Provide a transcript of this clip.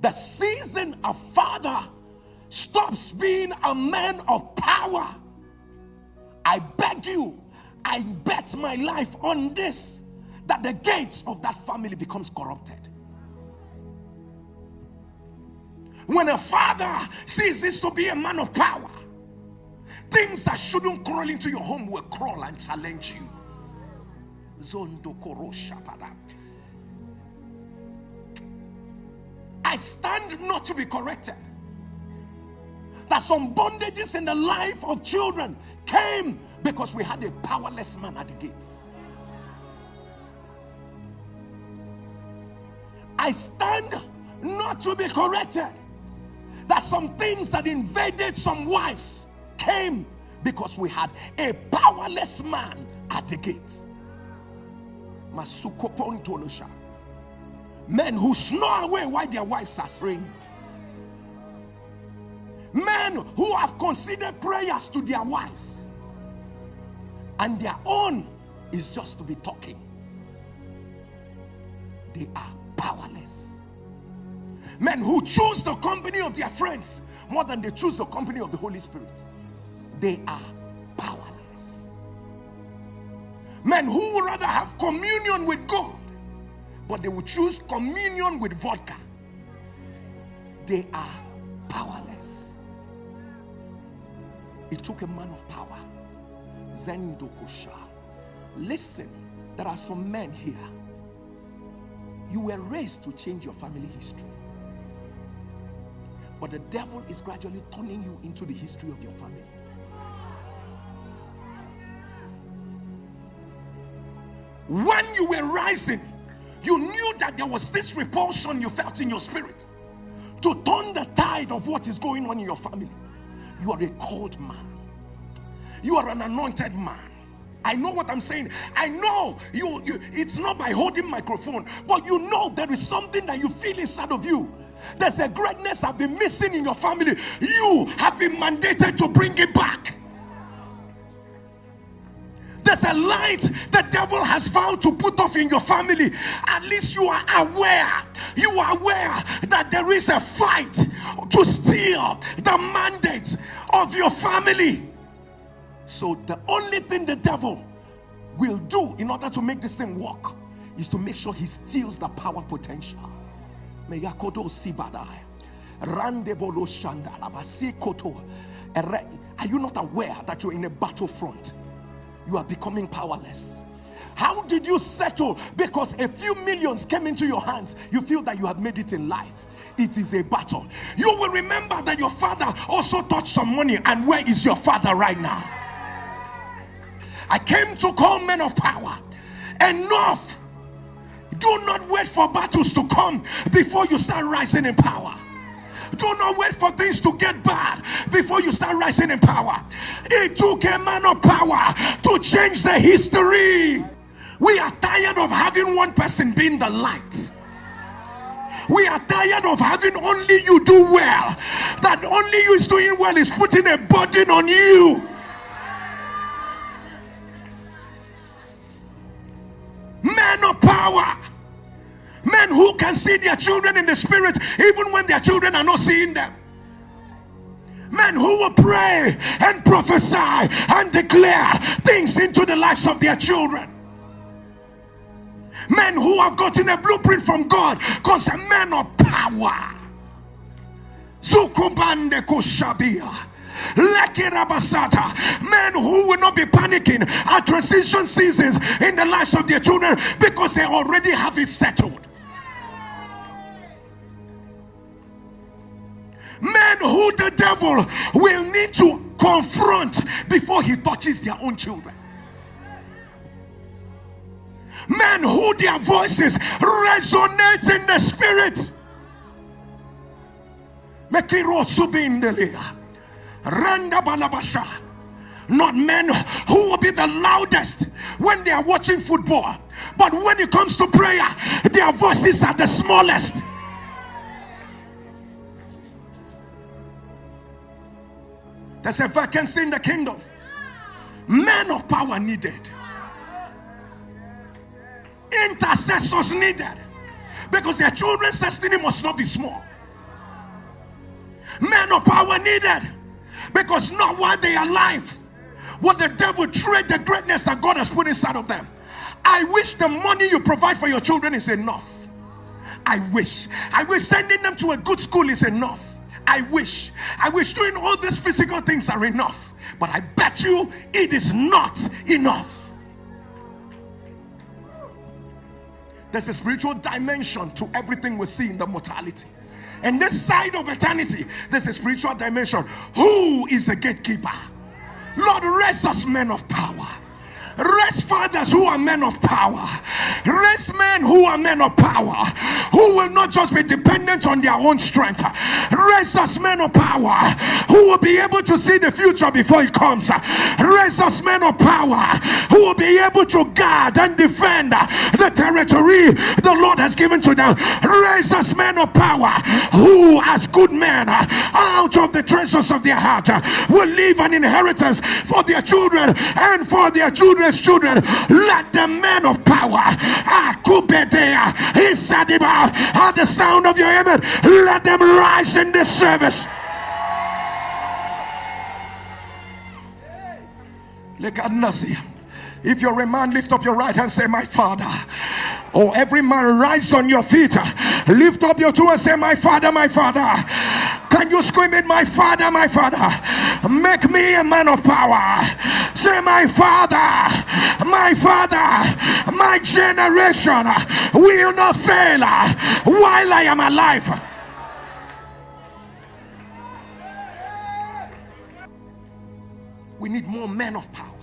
the season a father stops being a man of power, I beg you, I bet my life on this, that the gates of that family becomes corrupted. When a father ceases to be a man of power, things that shouldn't crawl into your home will crawl and challenge you. I stand not to be corrected. That some bondages in the life of children came because we had a powerless man at the gate. I stand not to be corrected. That some things that invaded some wives came because we had a powerless man at the gate. Men who snore away while their wives are praying. Men who have considered prayers to their wives, and their own is just to be talking. They are powerless. Men who choose the company of their friends more than they choose the company of the Holy Spirit. They are powerless. Men who would rather have communion with God, but they will choose communion with vodka. They are powerless. It took a man of power. Zendokosha. Listen, there are some men here. You were raised to change your family history. But the devil is gradually turning you into the history of your family. When you were rising, you knew that there was this repulsion you felt in your spirit to turn the tide of what is going on in your family. You are a called man. You are an anointed man. I know what I'm saying. I know you it's not by holding microphone, but you know there is something that you feel inside of you. There's a greatness that has been missing in your family. You have been mandated to bring it back. There's a light the devil has vowed to put off in your family. At least you are aware. You are aware that there is a fight to steal the mandate of your family. So the only thing the devil will do in order to make this thing work is to make sure he steals the power potential. Are you not aware that you're in a battlefront? You are becoming powerless. How did you settle? Because a few millions came into your hands. You feel that you have made it in life. It is a battle. You will remember that your father also touched some money. And where is your father right now? I came to call men of power. Enough. Do not wait for battles to come before you start rising in power. Do not wait for things to get bad before you start rising in power. It took a man of power to change the history. We are tired of having one person being the light. We are tired of having only you do well. That only you is doing well is putting a burden on you. Men of power. Men who can see their children in the spirit even when their children are not seeing them. Men who will pray and prophesy and declare things into the lives of their children. Men who have gotten a blueprint from God, because a man of power. Zukubande Koshabia. Men who will not be panicking at transition seasons in the lives of their children because they already have it settled. Men who the devil will need to confront before he touches their own children. Men who their voices resonate in the spirit. Not men who will be the loudest when they are watching football, but when it comes to prayer, their voices are the smallest. There's a vacancy in the kingdom. Men of power needed. Intercessors needed. Because their children's destiny must not be small. Men of power needed, because not while they are alive will the devil trade the greatness that God has put inside of them. I wish the money you provide for your children is enough. I wish sending them to a good school is enough. I wish doing all these physical things are enough. But I bet you it is not enough. There's a spiritual dimension to everything we see in the mortality. And this side of eternity, there's a spiritual dimension. Who is the gatekeeper? Lord, raise us men of power. Raise fathers who are men of power. Raise men who are men of power, who will not just be dependent on their own strength. Raise us men of power who will be able to see the future before it comes. Raise us men of power who will be able to guard and defend the territory the Lord has given to them. Raise us men of power who, as good men, out of the treasures of their heart, will leave an inheritance for their children and for their children's children. Let the men of power at the sound of your amen, let them rise in this service. If you're a man, lift up your right hand, say, my Father. Oh, every man, rise on your feet, lift up your two and say, my Father, my Father. Can you scream it, my Father, my Father? Make me a man of power. Say, my Father, my Father, my generation will not fail while I am alive. We need more men of power.